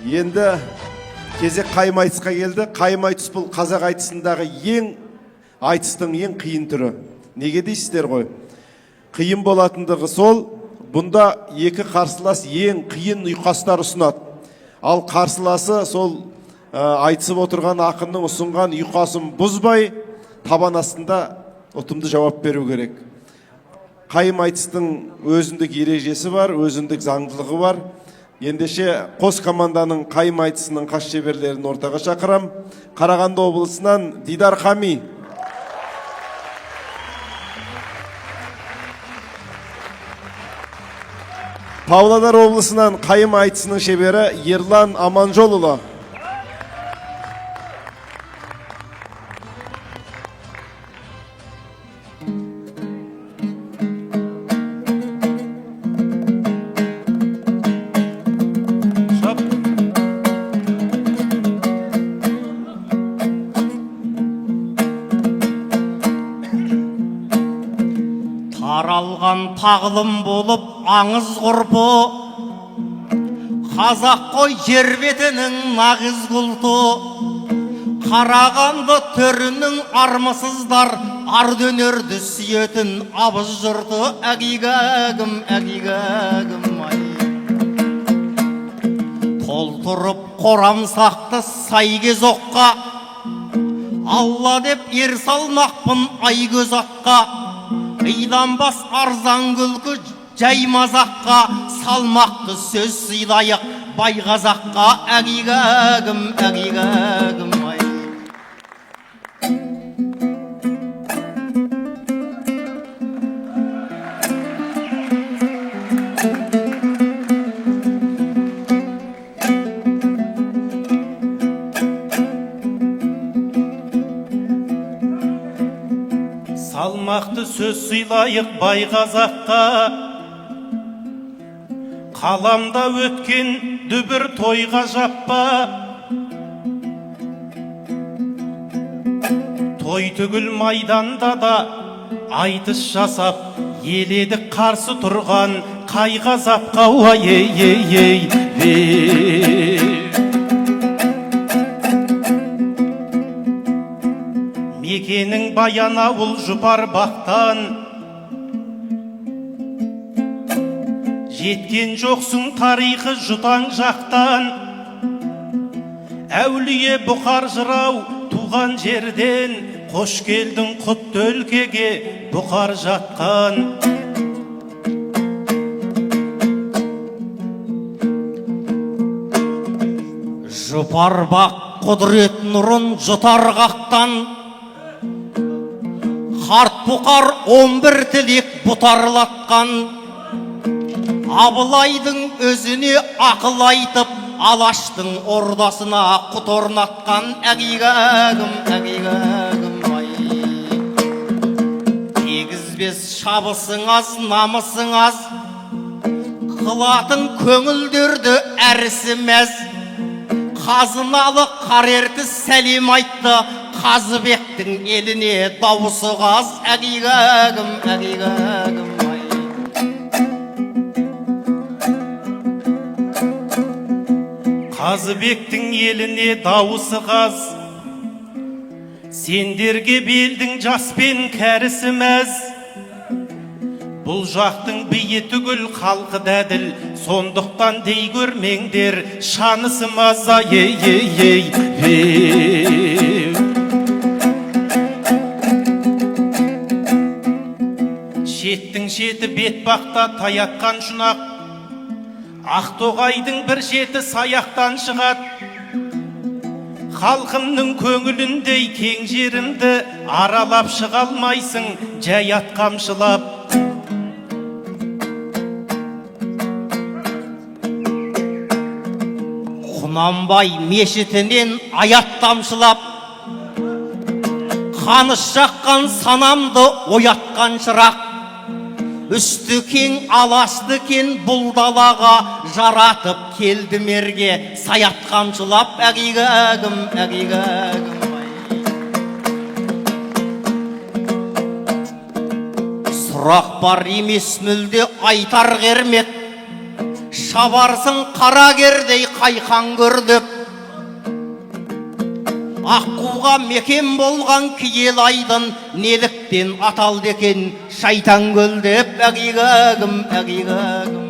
Енді кезек қайым айтысқа келді. Қайым айтыс бұл қазақ айтысындағы айтыстың ең қиын түрі. Неге дейсіздер ғой? Қиын болатындығы сол, бұнда екі қарсылас ең қиын ұйқастар ұсынады. Ал қарсыласы сол айтысып отырған ақынның ұсынған ұйқасын бұзбай, табан астында ұтымды жауап беру керек. Қайым айтыстың өзіндік ережесі бар, өзіндік заңдылығы бар. Ендеше қос команданың қайым айтысының қас шеберлерін ортаға шақырам. Қарағанды облысынан Дидар Қами. Павлодар облысынан қайым айтысының шебері Ерлан Аманжолұлы. Таралған тағылым болып аңыз ғұрпы, қазақ қой жер бетінің нағыз құлты. Қарағанды төрінің армысыздар, ардөнерді сүйетін абыз жұрты. Әгигәгім, әгигәгім ай. Толтырып қорамсақты сайгез оққа, алла деп ер салмақпын ай көз атқа. Иланбас арзан күлкі жай мазаққа, салмақты сөз сыйлайық бай қазаққа. Әгигәгім, әгигәгім ай. Салмақты сөз сыйлайық бай қазаққа, қаламда өткен дүбір тойға жаппа. Той түгіл майданда да айтыс жасап, еледік қарсы тұрған қай қазаққа. Ей. Мекенің Баянауыл жұпар бақтан, жеткен жоқсың тарихы жұтаң жақтан. Әулие Бұқар жырау туған жерден, қош келдің құтты өлкеге Бұқар жатқан. Жұпар бақ құдірет нұрын жұтар қақтан, қарт Бұқар 11 тілек бұтарлатқан. Абылайдың өзіне ақыл айтып, Алаштың ордасына құт орнатқан. Әгигәгім, әгигәгім ай. Тегізбес шабысың аз, намысың аз, қылатын көңілдерді әрісі мәз. Қазыналы қарерті сәлем айтты, Қазыбектің еліне дауысы қаз. Әгигәгім, әгигәгім ай. Қазыбектің еліне дауысы қаз, сендерге белдің жас пен кәрісі мәз. Бұл жақтың биі түгіл халқы дәділ, сондықтан дей көрмеңдер шанысы маза. Ей. Шеттің шеті бетбақта таятқан шұнақ, Ақтоғайдың бір шеті саяқтан шығады. Халқымның көңіліндей кең жерімді аралап шыға алмайсың жай ат қамшылап. Құнанбай мешітінен аят тамшылап, қаныш жаққан санамды оятқан шырақ. Үсті кең алашты кен бұл далаға, жаратып келді мерге саят қамшылап. Әгигәгім, әгигәгім ай. Сұрақ бар емес мүлде айтар кермек, шабарсың қара кердей қайқан көрдіп, аққуға мекен болған киел айдын неліктен аталды екен шайтан көл деп, әгигагым, әгигагым.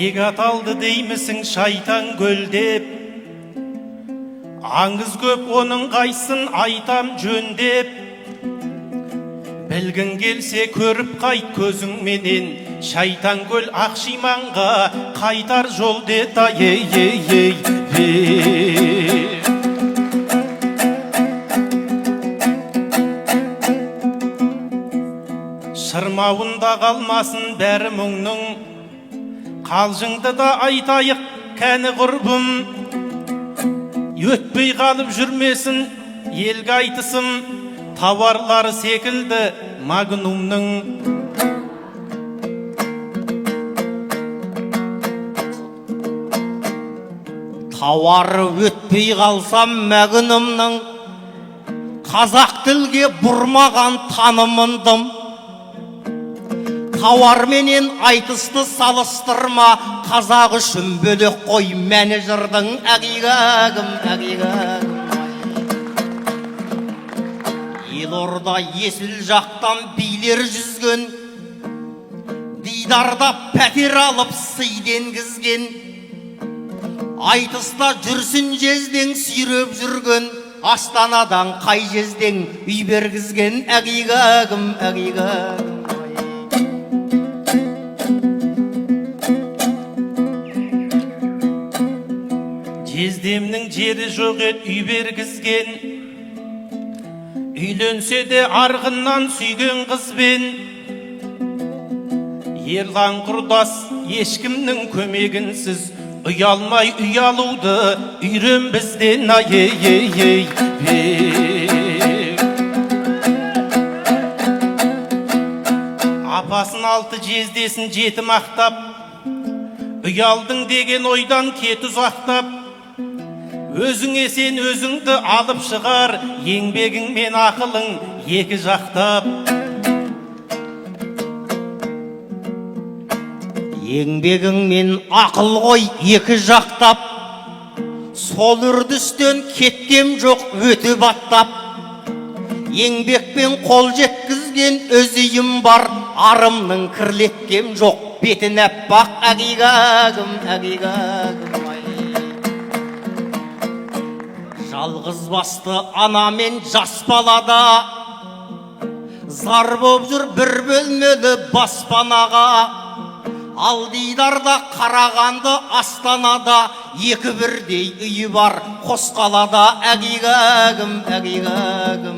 Неге аталды деймісің шайтан көл деп? Аңыз көп оның қайсын айтам жөндеп. Білгін келсе көріп қайт көзіңменен, шайтан көл Ақшиманға қайтар жол деді, ей. Шырмауында қалмасын бәрі мұңның, қалжыңды да айтайық кәні құрбым. Өтпей қалып жүрмесін елге айтысым, тауарлары секілді магнумның. Тауары өтпей қалсам магнумның, қазақ тілге бұрмаған танымындым. Тауарменен айтысты салыстырма, қазақ үшін бөлек қой мәні жырдың, әгигагым, әгигагым. Елорда есіл жақтан билер жүзген, дидарда пәтер алып сыйден кізген, айтыста жүрсін жезден сүйреп жүрген, Астанадан қай жезден үй бергізген, әгигагым, әгигагым. Жездемнің жері жоқ ет үй бергізген, үйленсе де арғыннан сүйген қызбен. Ерлан құрдас ешкімнің көмегінсіз, ұялмай ұялуды үйрен бізден, ей. Апасын алты жездесін жетім ақтап, ұялдың деген ойдан кет ұзақтап. Өзіңе сен өзіңді алып шығар, еңбегің мен ақылың екі жақтап. Еңбегің мен ақыл ғой екі жақтап, сол үрдістен кеткем жоқ өте баттап. Еңбекпен қол жеткізген өзейім бар, арымның кірлеткем жоқ бетін әппақ, әгигагым, әгигагым. Жалғыз басты ана мен жас балада, зар боп жүр бір бөлмелі баспанаға. Ал дидарда Қарағанды Астанада, екі бірдей үйі бар қос қалада, әгигагым, әгигагым.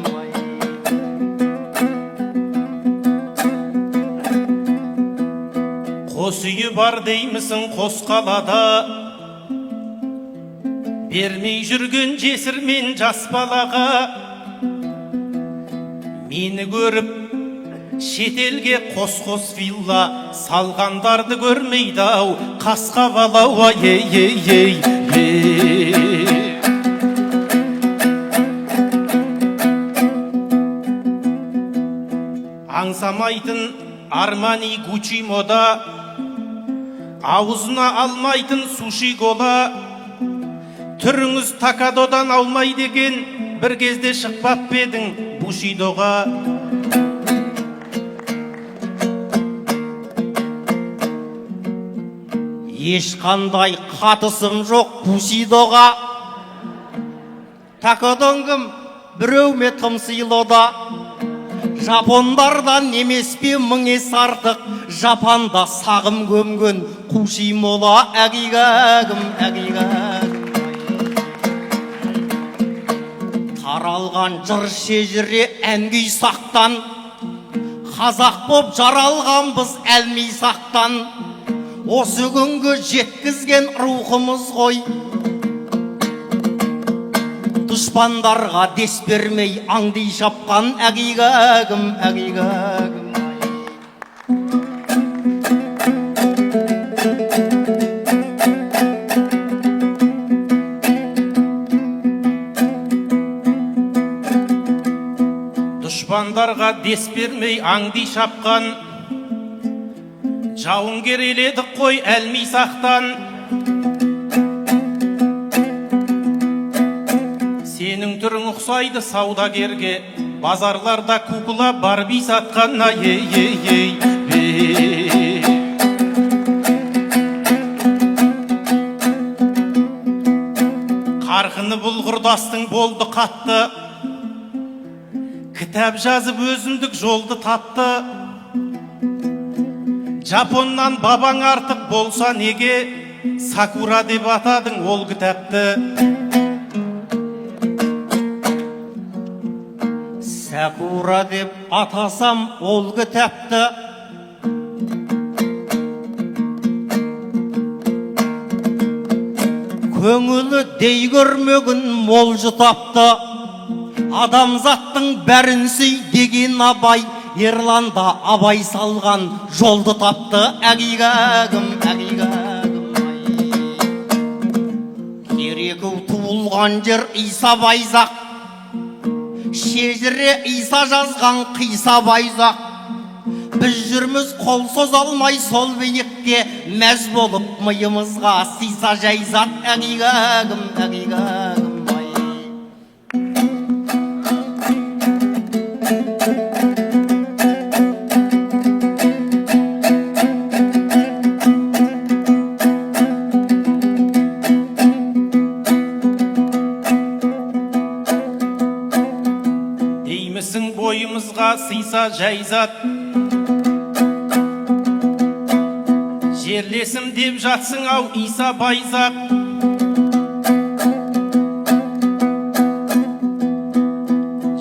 Қос үйі бар деймісің қос қалада, бермей жүрген жесір мен жас балаға. Мені көріп шетелге қос вилла салғандарды көрмейді ау қасқа балау, ей. Аңсамайтын Армани Гуччи мода, аузына алмайтын суши кола. Түріңіз такадодан аумай деген, бір кезде шықпап бедің бушидоға. Ешқандай қатысым жоқ бушидоға. Такадон кім? Біреуме тым сыйлода. Жапондардан емес пе мың ес артық, Жапанда сағым көмген қуши мола, әгигагым, әгигагым. Таралған жыр шежіре әнгүй сақтан, қазақ боп жаралғанбыз әлмей сақтан. Осы күнгі жеткізген рухымыз ғой, дұшпандарға дес бермей аңди шапқан, әгигагым, әгигагым. Дұшпандарға дес бермей аңди шапқан, жауынгер еледі қой әлми сақтан. Сенің түрің ұқсайды саудагерге, базарларда кукла барби сатқанна, ей. Қарқыны бұл құрдастың болды қатты, кітап жазып өзіндік жолды тапты. Жапоннан бабаң артық болса неге, Сакура деп атадың ол кітапты. Сакура деп атасам ол кітапты, көңілі дей көрмегін мол жұтапты. Адамзаттың бәрін сүй деген Абай, Ерланда Абай салған жолды тапты. Әгигәгім, кереку туылған жер Иса Байзақ, шежіре Иса жазған қиса байзақ. Біз жүрміз қол соз алмай сол биікке, мәз болып миымызға сиса жайзат. Әгигәгім, Деймісің бойымызға сиса жайзат, жерлесім деп жатсың ау Иса Байзақ.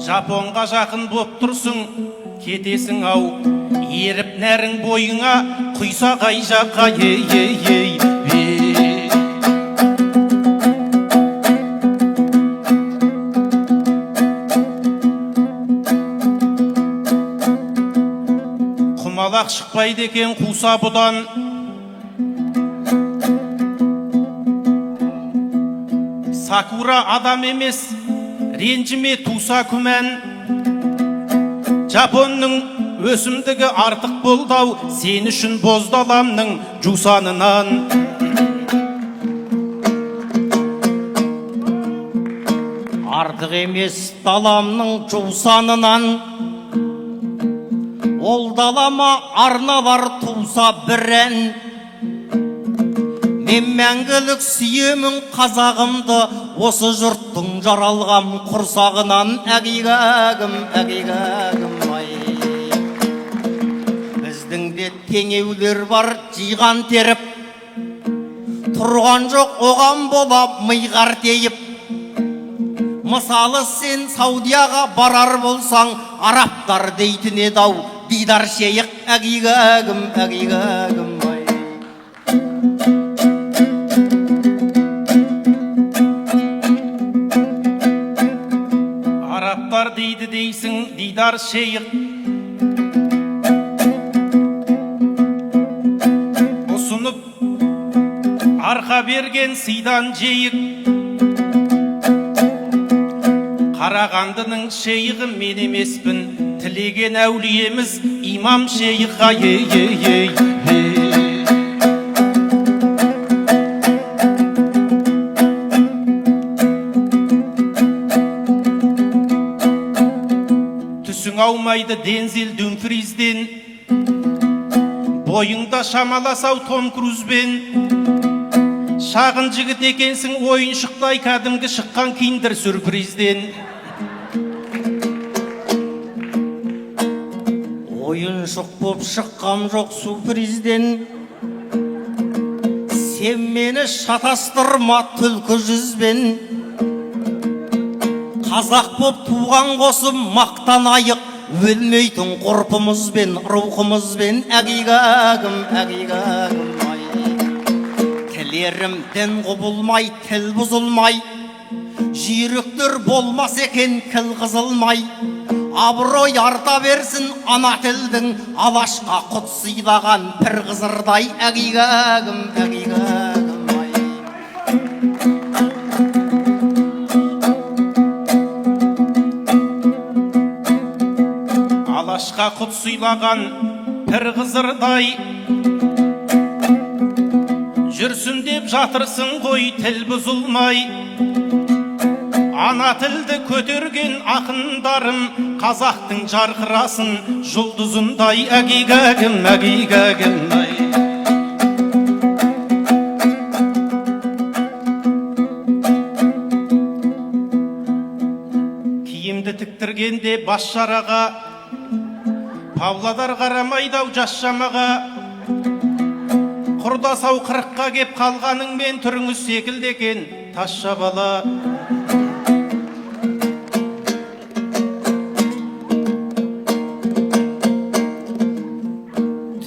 Жапонға жақын боп тұрсың, кетесің ау, еріп нәрің бойыңа құйса қай жаққа, ей. Құмалақ шықпайды екен қуса бұдан, Сакура адам емес, ренжіме туса күмән. Жапонның өсімдігі артық болдау, сен үшін боздаламның жусанынан. артық емес даламның жусанынан, ол далама арналар туса бір ән. Мен мәңгілік сүйемін қазағымды, осы жұрттың жаралғам құрсағынан. Әгигәгім, біздің де теңеулер бар жиған теріп, тұрған жоқ оған бола миғар тейіп. Мысалы сен Саудияға барар болсаң, арабтар дейтін еді-ау, дидар шейік. Әгигәгім, Арабтар дейді дейсің, дидар шейік. Ұсынып арқа берген сыйдан жейік. Қарағандының шейігі мен емеспін, тілеген әулиеміз имам шейіға, ей. Түсің аумайды Дензел Думфризден, бойыңда шамаласау Том Крузбен. Шағын жігіт екенсің, ойыншықтай кәдімгі шыққан киндер сюрпризден. ойыншық боп шыққам жоқ сюрпризден. Сен мені шатастырма түлкі жүзбен. Қазақ боп туған қосым мақтанайық, өлмейтін ғұрпымызбен, рухымызбен. Әгигәгім, тілерім дін құбылмай, тіл бұзылмай, жүйріктер болмас екен кіл қызылмай. Абырой арта берсін ана тілдің, алашқа құт сыйлаған пір қызырдай. Әгигәгім, Алаш алашқа құт сыйлаған пір қызырдай, жүрсін деп жатырсың ғой тіл бұзылмай. Ана тілді көтерген ақындарым қазақтың жарқырасын жұлдызындай. Әгигәгім, әгигәгім, ай. Киімді тіктіргенде бас шараға, Павлодар қарамайдау жас шамаға. Құрдасау қырыққа кеп қалғаныңмен түріңіз секілді екен тас шабала.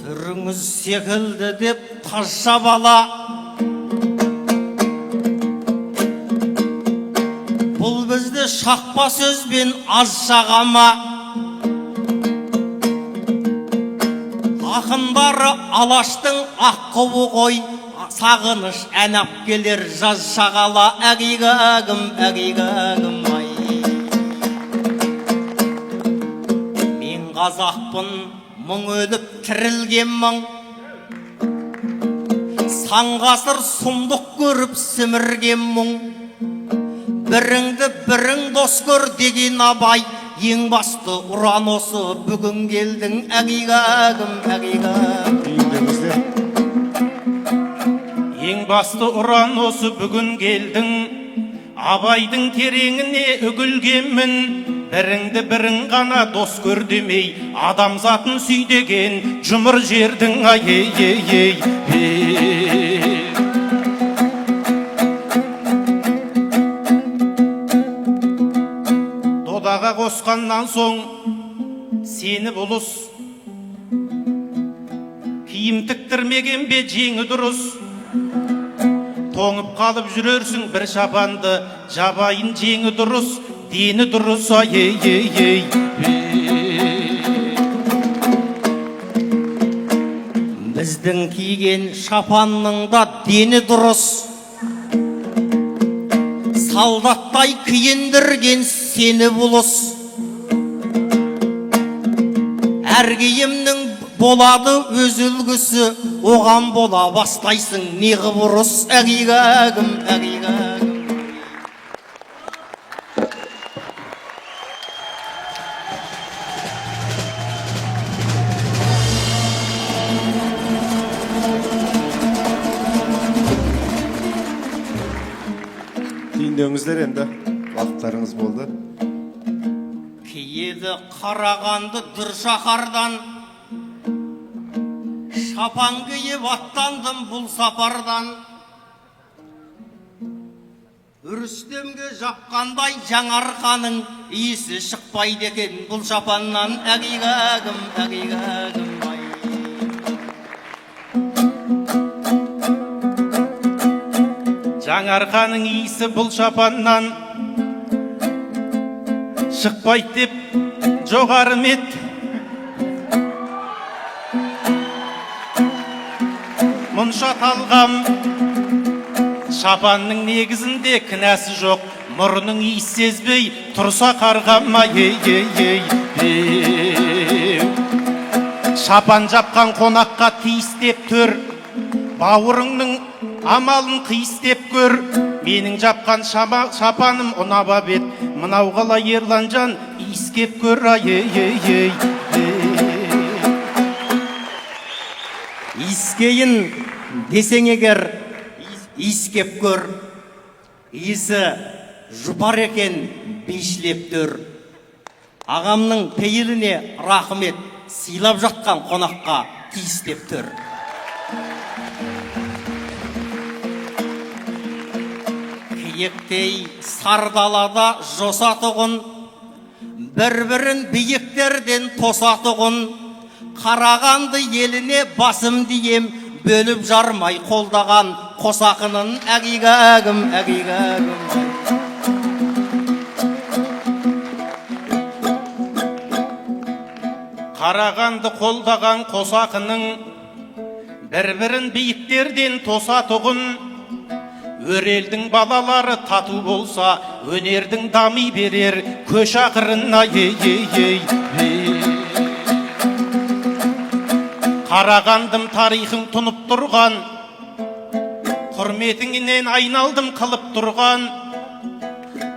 Түріңіз секілді деп тас шабала. Бұл бізді шақпа сөзбен аз шағама. Ақындары алаштың аққуы ғой, сағыныш әнап келер жаз шағала. Әгигәгім, әгигәгім, ай. Мен қазақпын, мың өліп тірілген мың, сан ғасыр сұмдық көріп сімірген мұң. Біріңді бірің дос көр деген абай, ең басты ұран осы бүгін келдің. Әгигәгім, әгигәгім. Ең басты ұран осы бүгін келдің. Абайдың тереңіне үгілгенмін. Біріңді бірің ғана дос көр демей, адамзатын сүй деген жұмыр жердің. Ай, ей, ей, ей. Додаға қосқаннан соң сені бұлыс, киім тіктірмеген бе жеңі дұрыс. Тоңып қалып жүрерсің бір шапанды, жабайын жеңі дұрыс, дені дұрыс. Ай, ей, ей, ей. Біздің киген шапанның да дені дұрыс. Солдаттай киіндірген сені бұлыс. Әр киімнің болады өз үлгісі, оған бола бастайсың неғып ұрыс. Әгигәгім, әгигәгім. Түйіндеңіздер енді, уақыттарыңыз болды. Киеді Қарағанды дүр шаһардан, шапан киіп аттандым бұл сапардан. Рүстемге жапқандай жаңарқаның иісі шықпайды екен бұл шапаннан. Әгигәгім, әгигәгім, ай. Жаңарқаның иісі бұл шапаннан шықпайды деп жоғары мет. Мұнша талғам шапанның негізінде кінәсі жоқ. Мұрының иіс сезбей тұрса қарғама. Ей, ей, ей. Шапан жапқан қонаққа тиістеп төр, бауырыңның амалын қиыстеп көр. Менің жапқан шапаным ұнаба бет, мынау қалай Ерланжан иіскеп көр. Ай, ей, ей. Иіскейін десең егер, иіскеп көр. Иісі жұпар екен бейшілеп төр. Ағамның пейіліне рахмет, сыйлап жатқан қонаққа тиістеп төр. Киіктей сардалада жосатығын, бір-бірін биіктерден тосатығын. Қарағанды еліне басым дием, бөліп жармай қолдаған қосақының. Әгигәгім, әгигәгім. Қарағанды қолдаған қосақының, бір-бірін биіктерден тосатығын. Өрелдің балалары тату болса, өнердің дами берер көш ақырына. Ей, ей, ей. Қарағандым тарихың тұнып тұрған, құрметіңнен айналдым қылып тұрған.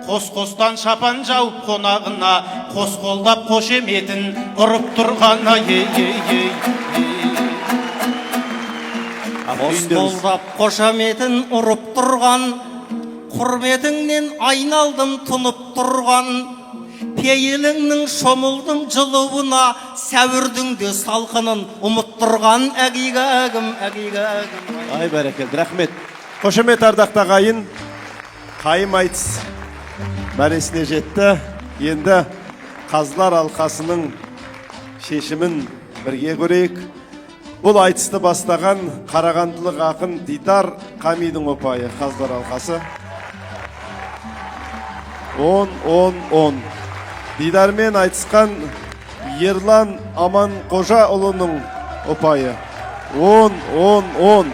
Қос-қостан шапан жауып қонағына, қос қолдап қошеметін ұрып тұрған. Қос қолдап қошеметін ұрып тұрған, құрметіңнен айналдым тұнып тұрған. Пейіліңнің шомылдым жылуына, сәуірдің де салқынын ұмыттырған. Әгигәгім, әгигәгім. Ай бәрекелді, рахмет. Қошемет ардақта қайын, қайым айтыс мәресіне жетті. Енді қазылар алқасының шешімін бірге көрейік. Бұл айтысты бастаған қарағандылық ақын Дидар Қамидің ұпайы қазылар алқасы. 10-10-10. Дидармен айтысқан Ерлан Аманқожаұлының ұпайы 10-10-10.